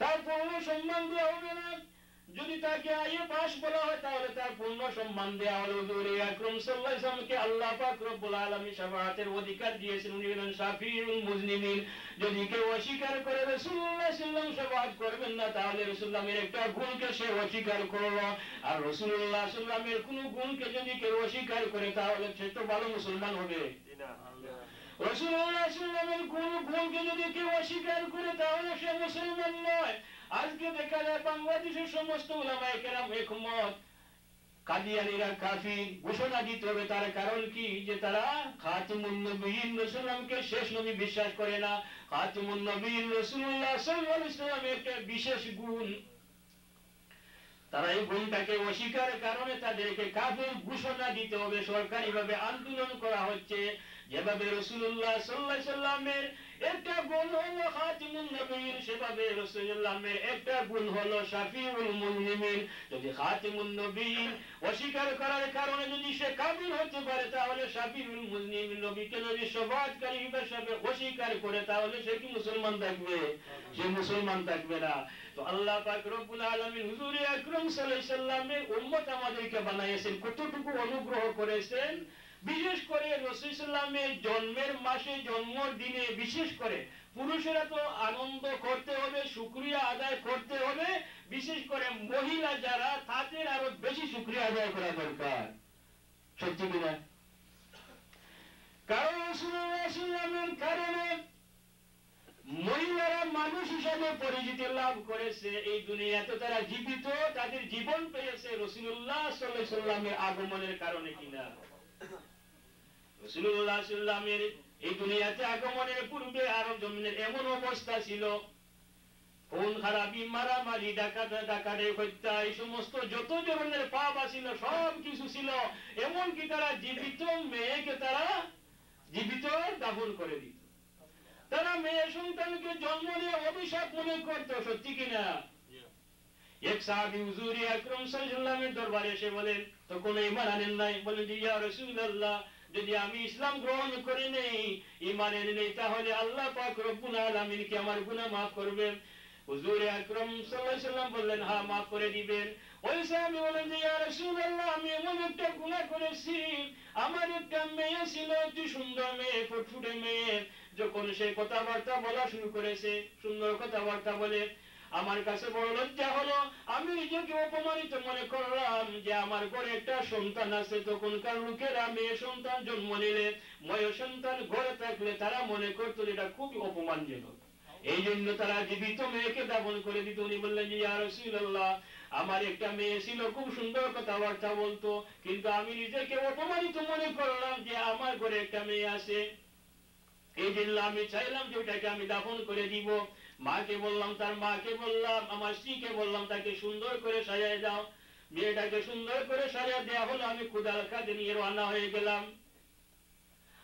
তার পূর্ণ সম্মান দেওয়া হবে না। যদি তাকে আয়ে পাশ বলা হয় তাহলে তার পূর্ণ সম্মান দেওয়া হলো। হুজুর আকরাম সাল্লাল্লাহু আলাইহি ওয়াসাল্লামকে আল্লাহ পাক রব্বুল আলামিন শাফাআতের অধিকার দিয়েছেন, উনি হলেন শাফিউল মুজনিমিন। যদি কেউ অস্বীকার করে রাসূলুল্লাহ সাল্লাল্লাহু আলাইহি ওয়াসাল্লাম শাফাআত করবেন না, তাহলে রাসূলুল্লাহের একটা গুণকে সে অস্বীকার করলো। আর রাসূলুল্লাহ সাল্লাল্লাহু আলাইহি ওয়াসাল্লামের কোনো গুণকে যদি কেউ অস্বীকার করে তাহলে সে তো ভালো মুসলমান হবে না। রাসূলুল্লাহ সাল্লাল্লাহু আলাইহি ওয়াসাল্লামের কোন গুণকে যদি কেউ অস্বীকার করে তাহলে সে মুসলমান নয়। আজকে দেখা যায় বাংলাদেশের সমস্ত উলামায়ে কেরাম একমত, কাদিয়ানীরা কাফির ঘোষণা দিতে হবে। তার কারণ কি? যে তারা খাতিমুন নবিয়্যিন রাসূলুল্লাহকে শেষ নবী বিশ্বাস করে না। খাতিমুন নবিয়্যিন রাসূলুল্লাহ সাল্লাল্লাহু আলাইহি ওয়াসাল্লামের একটা বিশেষ গুণ, তারা এই গুণটাকে অস্বীকারের কারণে তাদেরকে কাফির ঘোষণা দিতে হবে। সরকারিভাবে আন্দোলন করা হচ্ছে। যেভাবে রাসূলুল্লাহ সাল্লাল্লাহু আলাইহি ওয়াসাল্লামের একটা গুণ হলো খাতিমুন নবিয়্যিন, সেভাবে রাসূলুল্লাহের একটা গুণ হলো শাফিউল মুজনিমিন। যদি খাতিমুন নবিয়্যিন অস্বীকার করার কারণে যদি সে কাফির হতে পারে, তাহলে শাফিউল মুজনিমিন নবীকে যদি শাফাআতকারী হিসেবে অস্বীকার করে তাহলে সে কি মুসলমান থাকবে? সে মুসলমান থাকবে না। তো আল্লাহ পাক রব্বুল আলামিন হুজুর আকরাম সাল্লাল্লাহু আলাইহি ওয়াসাল্লামের উম্মত আমাদেরকে বানাইছেন, কতটুকু অনুগ্রহ করেছেন। বিশেষ করে রাসূল সাল্লামের জন্মের মাসে জন্মদিনে বিশেষ করে পুরুষেরা তো আনন্দ করতে হবে, শুকরিয়া আদায় করতে হবে। বিশেষ করে মহিলা যারা তাদের আরো বেশি শুকরিয়া আদায় করা দরকার। সত্যি কিনা? কারণ রাসূলুল্লাহ সাল্লাল্লাহু আলাইহি ওয়াসাল্লামের কারণে মহিলারা মানুষ হিসাবে পরিচিতি লাভ করেছে। এই দুনিয়াতে তারা জীবিত, তাদের জীবন পেয়েছে রাসূলুল্লাহ সাল্লাল্লাহু আলাইহি ওয়াসাল্লামের আগমনের কারণে কিনা? রাসূলুল্লাহ সাল্লাল্লাহু আলাইহি ওয়াসাল্লামের এই দুনিয়াতে আগমনের পূর্বে আরব জমিনের এমন অবস্থা ছিল, খুন খারাপি, মারামারি, ডাকাতি, হত্যা, এই সমস্ত যত ধরনের পাপ ছিল সব কিছু ছিল। এমনকি তারা জীবিত মেয়েকে তারা জীবিত দাফন করে দিত। তারা মেয়ে সন্তানকে জন্ম নিয়ে অভিশাপ মনে করতো। সত্যি কিনা? এক সাহাবী হুজুর আকরাম সাল্লাল্লাহু আলাইহি ওয়াসাল্লামের দরবারে এসে বলেন, তখন ঈমান আনেন নাই, বলেন যে ইয়া রাসূলুল্লাহ, যদি আমি ইসলাম গ্রহণ করে নেই, ঈমান এনে নেই, তাহলে আল্লাহ পাক রব্বুল আলামিন কি আমার গুনাহ maaf করবেন? হুজুর আকরাম সাল্লাল্লাহু আলাইহি ওয়াসাল্লাম বললেন, হ্যাঁ maaf করে দিবেন। ওই সাহাবী বলেন যে ইয়া রাসূলুল্লাহ, আমি এমন একটা গুনাহ করেছি, আমার একটা মেয়ে ছিল, অতি সুন্দর মেয়ে, ফুটফুটে মেয়ে। যখন সে কথাবার্তা বলা শুরু করেছে, সুন্দর কথাবার্তা বলে, আমার কাছে বড় লজ্জা হলো। আমি নিজেকে অপমানিত মনে করলাম যে আমার ঘরে একটা সন্তান আছে। তখনকার লোকেরা মেয়ে সন্তান জন্ম নিলে, মেয়ে সন্তান ঘরে থাকলে তারা মনে করতো এটা খুবই অপমানজনক। এই জন্য তারা জীবিত মেয়েকে দাফন করে দিত। উনি বললেন যে ইয়া রাসূলুল্লাহ, আমার একটা মেয়ে ছিল, খুব সুন্দর কথাবার্তা বলতো, কিন্তু আমি নিজেকে অপমানিত মনে করলাম যে আমার ঘরে একটা মেয়ে আছে। এই জন্য আমি চাইলাম যে ওটাকে আমি দাফন করে দিব। মাকে বললাম, তার মাকে বললাম, আমার স্ত্রীকে বললাম তাকে সুন্দর করে সাজিয়ে দাও। মেয়েটাকে সুন্দর করে সাজিয়ে দেওয়া হলো। আমি কুদাল কাঁধে নিয়ে রওনা হয়ে গেলাম।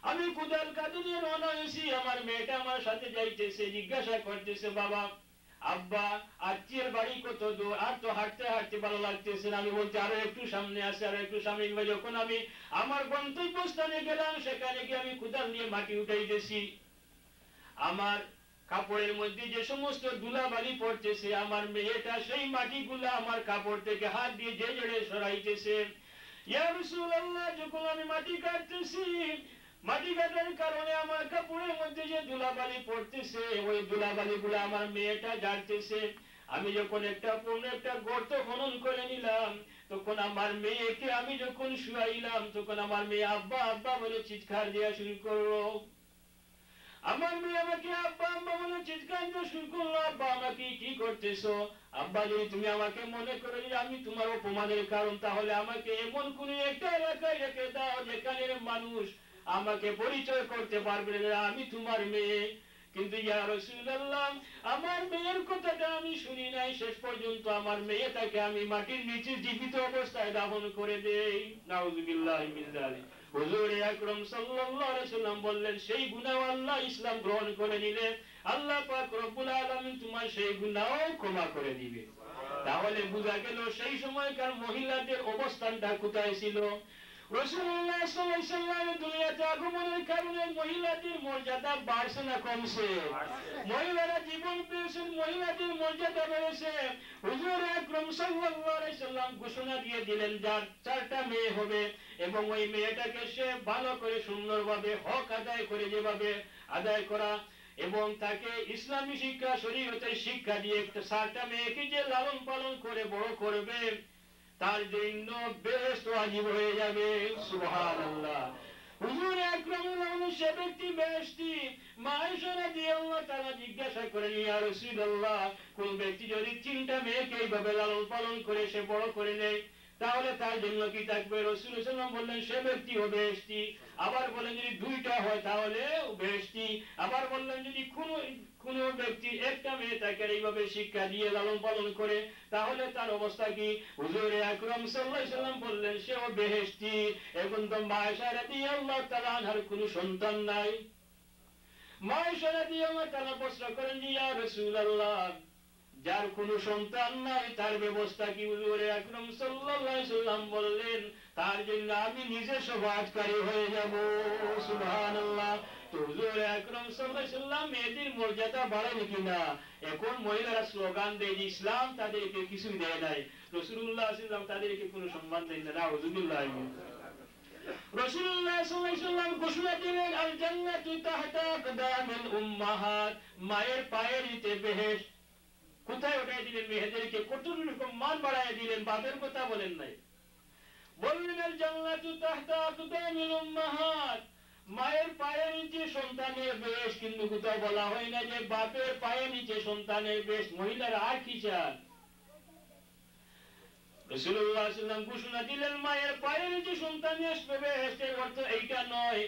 আমি কুদাল কাঁধে নিয়ে রওনা হয়েছি। আমার মেয়েটা আমার সাথে যাইতেছে, জিজ্ঞাসা করতেছে, বাবা, আব্বা, আত্মীয়ের বাড়ি কত দূর? আর তো হাঁটতে হাঁটতে ভালো লাগতেছে না। আমি বলছি আরো একটু সামনে আছে, আরো একটু সামনে। যখন আমি আমার গন্তব্যস্থানে গেলাম, সেখানে গিয়ে আমি কুদাল নিয়ে মাটি উঠাইতেছি। আমার কাপড়ের মধ্যে যে সমস্ত ধুলাবালি পড়তেছে, আমার মেয়েটা সেই মাটিগুলা আমার কাপড় থেকে হাত দিয়ে যে জেড়ে সরাইতেছে। ইয়া রাসূলুল্লাহ, যখন আমি মাটি কাটতেছি, মাটি কাটার কারণে আমার কাপড়ের মধ্যে যে ধুলাবালি পড়তেছে, ওই ধুলাবালি গুলা আমার মেয়েটা ঝাড়তেছে। আমি যখন একটা গর্ত খনন করে নিলাম, তখন আমার মেয়েকে আমি যখন শুয়াইলাম, তখন আমার মেয়ে আব্বা আব্বা বলে চিৎকার দেওয়া শুরু করলো। আমার মেয়ে আমাকে আব্বা আব্বা বলে চিৎকার দিয়ে শুরু করলো, আব্বা আমাকে কি করতেছো? আব্বা, যদি তুমি আমাকে মনে করো যে আমি তোমার অপমানের কারণ, তাহলে আমাকে এমন কোন একটা এলাকায় রেখে দাও যেখানে মানুষ আমাকে পরিচয় করতে পারবে না আমি তোমার মেয়ে। কিন্তু ইয়া রাসূলুল্লাহ, আমার মেয়ের কথাটা আমি শুনি নাই। শেষ পর্যন্ত আমার মেয়েটাকে আমি মাটির নিচে জীবিত অবস্থায় দাফন করে দেই। নাউযুবিল্লাহি মিন যালিক। হুজুর আকরাম সাল্লাল্লাহু আলাইহি ওয়াসাল্লাম বললেন, সেই গুনাহ আল্লাহ ইসলাম গ্রহণ করে নিলে আল্লাহ পাক রব্বুল আলামিন তোমার সেই গুনাহ ক্ষমা করে দিবে। তাহলে বোঝা গেল সেই সময়কার মহিলাদের অবস্থানটা কোথায় ছিল। রাসূলুল্লাহ সাল্লাল্লাহু আলাইহি ওয়াসাল্লাম দুনিয়াতে আগমনের কারণে মহিলাদের মর্যাদা বাড়ছে না কমছে? মহিলারা জীবন পেয়েছেন, মহিলাদের মর্যাদা বেড়েছে। হুজুর আকরাম সাল্লাল্লাহু আলাইহি ওয়াসাল্লাম ঘোষণা দিয়ে দিলেন যার 4টা মেয়ে হবে এবং ওই মেয়েটাকে সে ভালো করে সুন্দরভাবে হক আদায় করে, যেভাবে আদায় করা, এবং তাকে ইসলামী শিক্ষা, শরীয়তের শিক্ষা দিয়ে 4টা মেয়েকে যে লালন পালন করে বড় করবে তার জন্য বেহেশত ওয়াজিব হয়ে যাবে। সুবহানাল্লাহ। হুজুর আকরাম সে ব্যক্তি বেহেশতি। মা আয়েশা রাদিয়াল্লাহু তাআলা জিজ্ঞাসা করেন, ইয়া রাসূলুল্লাহ, কোন ব্যক্তি যদি 3টা মেয়েকে এইভাবে লালন পালন করে সে বড় করে নেয় তাহলে তার জন্য কি থাকবে? রাসূলুল্লাহ সাল্লাল্লাহু আলাইহি ওয়াসাল্লাম বললেন সে ব্যক্তি হবে বেহেশতি। আবার বললেন যদি 2টা হয় তাহলে বেহেশতি। আবার বললেন যদি কোন ব্যক্তি 1টা মেয়ে তাকে এইভাবে শিক্ষা দিয়ে লালন পালন করে তাহলে তার অবস্থা কি? হুজুর আকরাম সাল্লাল্লাহু আলাইহি ওয়াসাল্লাম বললেন সেও বেহেশতি। এখন তো মা আয়েশা রাদিয়াল্লাহু তাআলা আনহার কোনো সন্তান নাই। মা আয়েশা রাদিয়াল্লাহু তাআলা প্রশ্ন করেন, ইয়া রাসূলুল্লাহ, যার কোনো সন্তান নাই তার ব্যবস্থা কি? হুজুর আকরাম সাল্লাল্লাহু আলাইহি ওয়াসাল্লাম বললেন তার জন্য আমি নিজে শফাআতকারী হয়ে যাব। সুবহানাল্লাহ। তো হুজুর আকরাম সাল্লাল্লাহু আলাইহি ওয়াসাল্লাম মেয়েদের মর্যাদা বাড়ান কিনা? এখন মহিলারা স্লোগান দেয় যে ইসলাম তাদেরকে কিছুই দেয় নাই, রাসূলুল্লাহ সাল্লাল্লাহু আলাইহি ওয়াসাল্লাম তাদেরকে কোনো সম্মান দেন না। নাউযুবিল্লাহ। রাসূলুল্লাহ সাল্লাল্লাহু আলাইহি ওয়াসাল্লাম ঘোষণা দিলেন আল জান্নাতু তাহতা আকদামিল উম্মাহাত, মায়ের পায়ের নিচে বেহেশত। কোথায় উঠাই দিলেন মেয়েদেরকে? কত রকম মান বাড়ায় দিলেন, বাপের কথা বলেন নাই। বললেন আল জান্নাতু তাহতা আকদামিল উম্মাহাত, মায়ের পায়ের নিচে সন্তানের বেহেশত। কিন্তু কোথাও বলা হয় না যে বাপের পায়ের নিচে সন্তানের বেহেশত। মহিলারা আর কি চান? রাসূলুল্লাহ সাল্লাল্লাহু আলাইহি ওয়াসাল্লাম ঘোষণা দিলেন মায়ের পায়ের নিচে সন্তান আসবে। বেহেশতের অর্থ এইটা নয়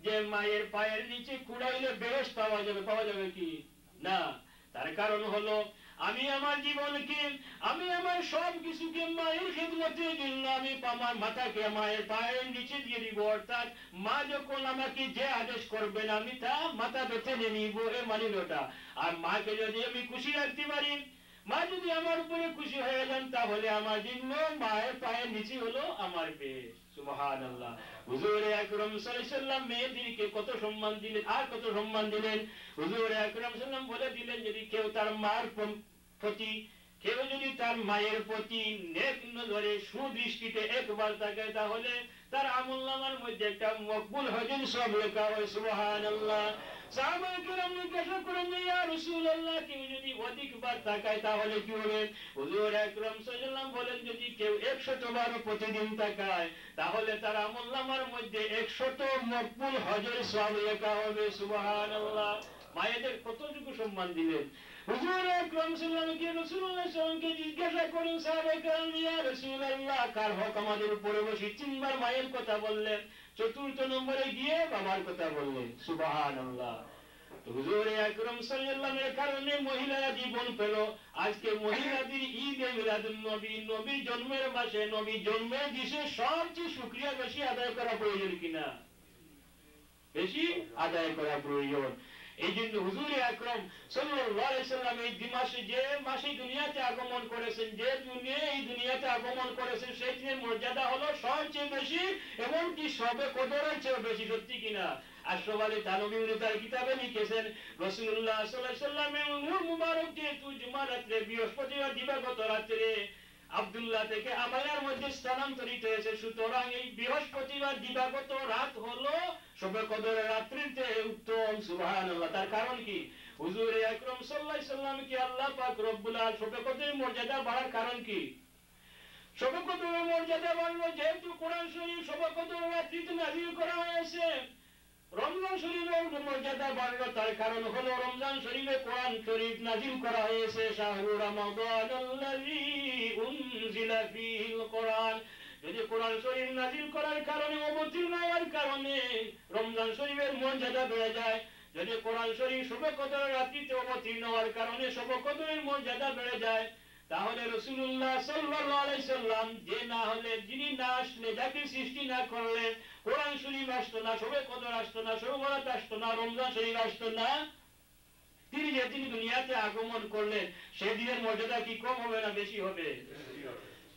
যে মায়ের পায়ের নিচে কুড়াইলে বেহেশত পাওয়া যাবে। পাওয়া যাবে কি? না। তার কারণ হলো আমি আমার জীবনকে, আমি আমার সব কিছুকে মায়ের খিদমতের জন্য আমি আমার মাথাকে মায়ের পায়ের নিচে দিয়ে দিব। অর্থাৎ মা যখন আমাকে যে আদেশ করবেন আমি তা মাথা পেতে নিব, এ মানিলটা। আর মাকে যদি আমি খুশি রাখতে পারি, মা যদি আমার উপরে খুশি হয়ে যান তাহলে আমার জন্য মায়ের পায়ের নিচে হলো আমার বেশ। সুবহানাল্লাহ। হুজুর আকরাম সাল্লাল্লাহু আলাইহি ওয়াসাল্লাম মেয়েদেরকে কত সম্মান দিলেন, আর কত সম্মান দিলেন। হুজুর আকরাম সাল্লাল্লাহু আলাইহি ওয়াসাল্লাম বলে দিলেন যদি কেউ তার মার প্রতি, কেউ যদি তার মায়ের প্রতি নেক নজরে সুদৃষ্টিতে একবার তাকায় তাহলে তার আমলনামার মধ্যে একটা মকবুল হজের সব লেখা হয়। সুবহানাল্লাহ। সাহাবায়ে কেরাম জিজ্ঞাসা করেন ইয়া রাসূলুল্লাহ, কেউ যদি অধিকবার তাকায় তাহলে কি হবে? হুজুর আকরাম সাল্লাল্লাহু আলাইহি ওয়াসাল্লাম বলেন যদি কেউ 100 বার প্রতিদিন তাকায় তাহলে তার আমলনামার মধ্যে 100 মকবুল হজের সব লেখা হবে। সুবহানাল্লাহ। মায়েদের কতটুকু সম্মান দিলেন। হুজুর আকরাম সাল্লাল্লাহু আলাইহি ওয়াসাল্লাম রাসূলুল্লাহ সাল্লাল্লাহু আলাইহি ওয়াসাল্লামকে জিজ্ঞাসা করেন সাহাবায়ে কেরাম, ইয়া রাসূলুল্লাহ, কার হক আমাদের উপরে বসে? 3বার মায়ের কথা বললেন, 4র্থ নম্বরে গিয়ে বাবার কথা বললেন। সুবহানাল্লাহ। তো হুজুর আকরাম সাল্লাল্লাহু আলাইহি ওয়াসাল্লামের কারণে মহিলারা জীবন পেল। আজকে মহিলাদের ঈদে মিলাদুন নবী, নবীর জন্মের মাসে, নবী জন্মের দিনে সবচেয়ে শুকরিয়া বেশি আদায় করা প্রয়োজন কিনা? বেশি আদায় করা প্রয়োজন। এই জন্য হুজুর আকরাম সাল্লাল্লাহু আলাইহি ওয়াসাল্লাম এই মাসে, যে মাসে দুনিয়াতে আগমন করেছেন, যে এই দুনিয়াতে আগমন করেছেন সেই দিনের মর্যাদা হলো সবচেয়ে বেশি, এমনকি সবে কদরের চেয়ে বেশি। সত্যি কিনা? আশরাফ আলী থানভী তার কিতাবে লিখেছেন রাসূলুল্লাহ সাল্লাল্লাহু আলাইহি ওয়াসাল্লামের মুবারক যেহেতু জুমার রাতে, বৃহস্পতিবার দিবাগত রাতে আব্দুল্লাহ থেকে আমায়ার মধ্যে স্থানান্তরিত হয়েছে, সুতরাং এই বৃহস্পতিবার দিবাগত রাত হলো শবে কদরের রাত্রিতে উত্তম। সুবহানাল্লাহ। তার কারণ কি? হুজুর আকরাম সাল্লাল্লাহু আলাইহি ওয়াসাল্লাম কি আল্লাহ পাক রব্বুল আলামিন শবে কদরের মর্যাদা বাড়ার কারণ কি? শবে কদরের মর্যাদা বাড়লো যেহেতু কোরআন শরীফ শবে কদরের রাত্রিতে নাযিল করা হয়েছে। রমজান শরীফের মর্যাদা বাড়লো তার কারণ হলো রমজান শরীফে কোরআন শরীফ নাযিল করা হয়েছে। শাহরু রমাদানাল্লাযী উনজিলা ফীহিল কোরআন। যদি কোরআন শরীফ নাযিল করার কারণে, অবতীর্ণ হওয়ার কারণে রমজান শরীফের মর্যাদা বেড়ে যায়, যদি কোরআন শরীফ শবে কদরের রাত্রিতে অবতীর্ণ হওয়ার কারণে শবে কদরের মর্যাদা বেড়ে যায়, তাহলে রাসূলুল্লাহ সাল্লাল্লাহু আলাইহি ওয়াসাল্লাম যে না হলে, যিনি না আসলে, যাকে সৃষ্টি না করলে কোরআন শরীফ আসতো না, শবে কদর আসতো না, শবে বরাত আসতো না, রমজান শরীফ আসতো না। তিনি যে তিনি দুনিয়াতে আগমন করলেন সেদিনের মর্যাদা কি কম হবে না বেশি হবে?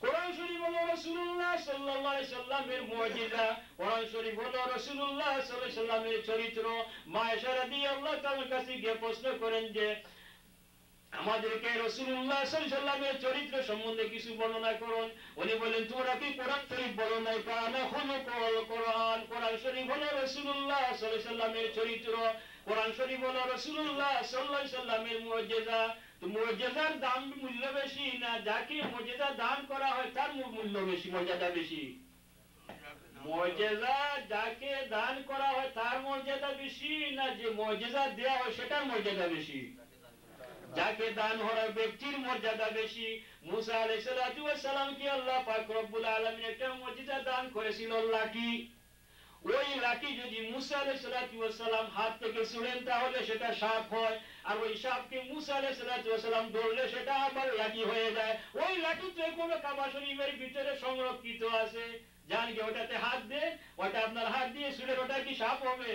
কোরআন শরীফ হলো রাসূলুল্লাহ সাল্লাল্লাহু আলাইহি সাল্লামের মুজিজা, কোরআন শরীফ হলো রাসূলুল্লাহ সাল্লাল্লাহু আলাইহি সাল্লামের চরিত্র। মা আয়েশা রাদিয়াল্লাহু তাআলার কাছে গিয়ে প্রশ্ন করেন যে আমাদেরকে রাসূলুল্লাহ সাল্লাল্লাহু আলাইহি সাল্লামের চরিত্র সম্বন্ধে কিছু বর্ণনা করুন। উনি বলেন তোমরা কি কোরআন শরীফ বলো নাই? কানা খুলুকুল কোরআন, কোরআন শরীফ হলো রাসূলুল্লাহ সাল্লাল্লাহু আলাইহি সাল্লামের চরিত্র, কোরআন শরীফ হলো রাসূলুল্লাহ সাল্লাল্লাহু আলাইহি সাল্লামের মুজিজা। তো মুজিজার দাম মূল্য বেশি না যাকে মুজিজা দান করা হয় তার মূল্য বেশি, মর্যাদা বেশি? মুজিজা যাকে দান করা হয় তার মর্যাদা বেশি না যে মুজিজা দেয়া হয় সেটার মর্যাদা বেশি? যাকে দান করা ব্যক্তির মর্যাদা বেশি। মুসা আলাইহিস সালাতু ওয়াস সালাম কি আল্লাহ পাক রব্বুল আলামিন একটা মুজিজা দান করেছিল, লাঠি। ওই লাঠি যদি মুসা আলাইহিস সালাতু ওয়াস সালাম হাত থেকে ছুঁড়েন তাহলে সেটা সাপ হয়, আর ওই সাপকে মুসা আলাইহিস সালাতু ওয়াস সালাম ধরলে সেটা আবার লাঠি হয়ে যায়। ওই লাঠি তো এখনো কাবা শরীফের ভিতরে সংরক্ষিত আছে। জান কি ওটাতে হাত দেন, ওটা আপনার হাত দিয়ে ছুঁড়ে ওটা কি সাপ হবে?